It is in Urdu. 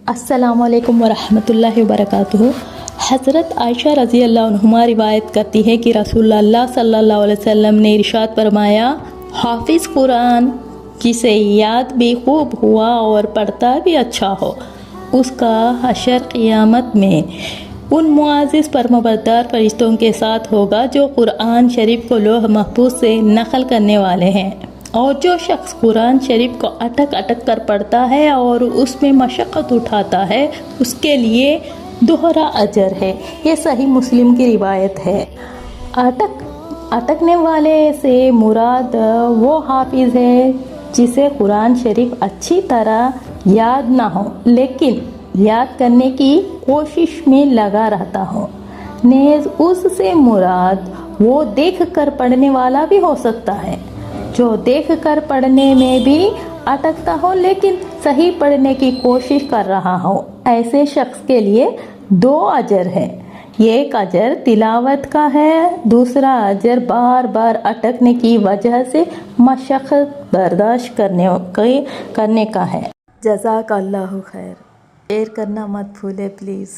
السلام علیکم ورحمۃ اللہ وبرکاتہ۔ حضرت عائشہ رضی اللہ عنہما روایت کرتی ہے کہ رسول اللہ صلی اللہ علیہ وسلم نے ارشاد فرمایا، حافظ قرآن جسے یاد بھی خوب ہوا اور پڑھتا بھی اچھا ہو، اس کا حشر قیامت میں ان معزز فرمانبردار فرشتوں کے ساتھ ہوگا جو قرآن شریف کو لوح محفوظ سے نقل کرنے والے ہیں۔ اور جو شخص قرآن شریف کو اٹک اٹک کر پڑھتا ہے اور اس میں مشقت اٹھاتا ہے، اس کے لیے دوہرا اجر ہے۔ یہ صحیح مسلم کی روایت ہے۔ اٹکنے والے سے مراد وہ حافظ ہے جسے قرآن شریف اچھی طرح یاد نہ ہو لیکن یاد کرنے کی کوشش میں لگا رہتا ہو۔ نیز اس سے مراد وہ دیکھ کر پڑھنے والا بھی ہو سکتا ہے جو دیکھ کر پڑھنے میں بھی اٹکتا ہو لیکن صحیح پڑھنے کی کوشش کر رہا ہو۔ ایسے شخص کے لیے 2 اجر ہیں۔ ایک اجر تلاوت کا ہے، دوسرا اجر بار بار اٹکنے کی وجہ سے مشقت برداشت کرنے کا ہے۔ جزاک اللہ خیر۔ شیئر کرنا مت بھولے پلیز۔